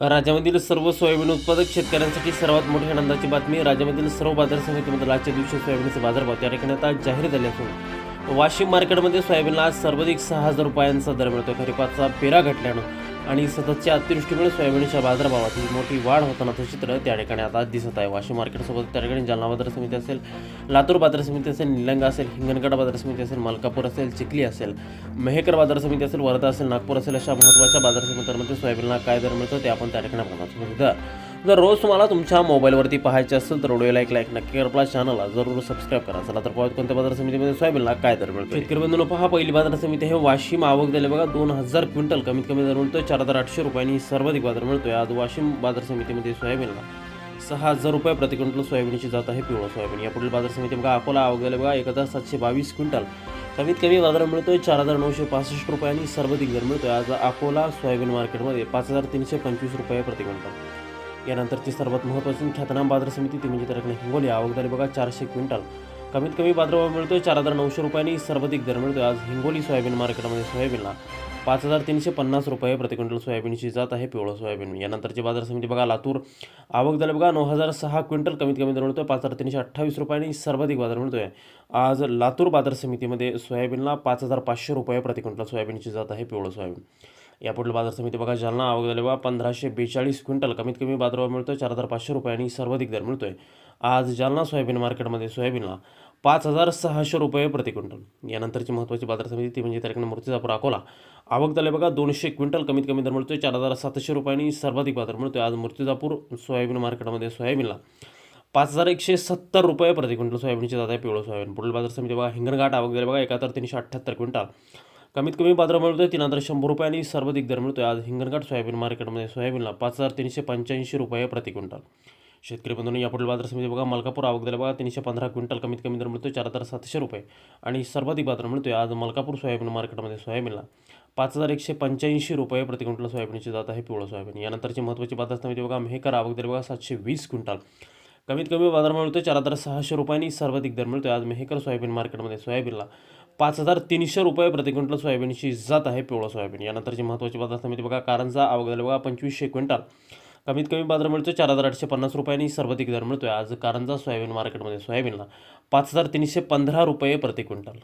राज्यामधील सर्व सोयाबीन उत्पादक शेतकऱ्यांसाठी सर्वात मोठी आनंदाची बातमी. राज्यामधील सर्व बाजार समितीमध्ये आजच्या दिवशी सोयाबीनचे बाजारभाव त्या ठिकाणी आता जाहीर झाले असून वाशिम मार्केटमध्ये सोयाबीनला आज सर्वाधिक 6,000 रुपयांचा दर मिळतो. खरीपाचा पेरा घटल्यानं आणि सततच्या अतिवृष्टीमुळे सोयाबीनच्या बाजारभावात ही मोठी वाढ होतानाचं चित्र त्या ठिकाणी आता दिसत आहे. वाशिम मार्केटसोबत त्या ठिकाणी जालना बाजार समिती असेल, लातूर बाजार समिती असेल, निलंगा असेल, हिंगणघाट बाजार समिती असेल, मलकापूर असेल, चिखली असेल, मेहकर बाजार समिती असेल, वर्धा असेल, नागपूर असेल, अशा महत्त्वाच्या बाजार समित्यांमध्ये सोयाबीनला काय दर मिळतो ते आपण त्या ठिकाणी बघणार. जर रोज तुम्हाला तुमच्या मोबाईलवरती पाहायचे असेल तर व्हिडिओला एक लाईक नक्की करा, आपल्या चॅनलला जरूर सबस्क्राईब करा. चला तर पाहूया कोणत्या बाजार समितीमध्ये सोयाबीनला काय दर मिळतो. शेतकरी बंधूंनो, पहा पहिली बाजार समिती आहे वाशिम. आवक झाले बघा 2,000 क्विंटल, कमीत कमी दर मिळतोय 4,800 रुपयांनी सर्वाधिक बाजार मिळतोय. आज वाशिम बाजार समितीमध्ये सोयाबीनला 6,000 रुपये प्रति क्विंटल सोयाबीनची जात आहे पिवळं सोयाबीन. या पुढील बाजार समिती बघा अकोला. आवक झाले बघा 1,722 क्विंटल, कमीत कमी बाजार मिळतोय 4,965 रुपयांनी सर्वाधिक दर मिळतोय. आज अकोला सोयाबीन मार्केटमध्ये 5,325 रुपये प्रति क्विंटल. यानंतरची सर्वात महत्त्वाची ख्यातनाम बाजार समिती ती म्हणजे त्या ठिकाणी हिंगोली. आवक झाली बघा 400 क्विंटल, कमीत कमी बाजारभाव मिळतोय 4,900 रुपयांनी सर्वाधिक दर मिळतोय. आज हिंगोली सोयाबीन मार्केटमध्ये सोयाबीनला 5,350 रुपये प्रति क्विंटल सोयाबीनची जात आहे पिवळं सोयाबीन. यानंतरची बाजार समिती बघा लातूर. आवक झाली बघा 9,006 क्विंटल, कमीत कमी दर मिळतोय 5,328 रुपयांनी सर्वाधिक बाजार मिळतोय. आज लातूर बाजार समितीमध्ये सोयाबीनला 5,500 रुपये प्रति क्विंटल सोयाबीनची जात आहे पिवळं सोयाबीन. यापुढील बाजार समिती बघा जालना. आवक झाली बघा 1,542 क्विंटल, कमीत कमी बाजारभाव मिळतोय 4,500 रुपयांनी सर्वाधिक दर मिळतोय. आज जालना सोयाबीन मार्केटमध्ये सोयाबीनला 5,600 रुपये प्रति क्विंटल. यानंतरची महत्त्वाची बाजार समिती ती म्हणजे त्या ठिकाणी मूर्तिजापूर अकोला. आवक झाली बघा 200 क्विंटल, कमीत कमी दर मिळतोय 4,700 रुपयांनी सर्वाधिक बाजार मिळतोय. आज मूर्तिजापूर सोयाबीन मार्केटमध्ये सोयाबीनला 5,170 रुपये प्रति क्विंटल सोयाबीनची जात आहे पिवळं सोयाबीन. पुढील बाजार समिती बघा हिंगणघाट. आवक झाली बघा 1,378 क्विंटल, कमीत कमी बाजार मिळतोय 3,100 रुपयांनी सर्वाधिक दर मिळतोय. आज हिंगणघाट सोयाबीन मार्केटमध्ये सोयाबीनला 5,385 रुपये प्रति क्विंटल. शेतकरी बंधूंनी यापुढील बाजार समिती बघा मलकापूर. आवक झाली बघा 315 क्विंटल, कमीत कमी दर मिळतोय 4,700 रुपये आणि सर्वाधिक बाजार मिळतोय. आज मलकापूर सोयाबीन मार्केटमध्ये सोयाबीनला 5,185 रुपये प्रति क्विंटल सोयाबीनची जात आहे पिवळं सोयाबीन. यानंतरची महत्त्वाची बाजार समिती बघा मेहकर. आवक झाली बघा 720 क्विंटल, कमीत कमी बाजार मिळतोय 4,600 रुपयांनी सर्वाधिक दर मिळतोय. आज मेहकर सोयाबीन मार्केटमध्ये सोयाबीनला 5,300 रुपये प्रति क्विंटल सोयाबीनची जात आहे पिवळं सोयाबीन. यानंतरची महत्त्वाची बाजार समिती बघा कारंजा. आवक झाली बघा 2,500 क्विंटल, कमीत कमी बाजार मिळतोय 4,850 रुपयांनी सर्वाधिक दर मिळतोय. आज कारंजा सोयाबीन मार्केटमध्ये सोयाबीनला 5,315 रुपये प्रति क्विंटल.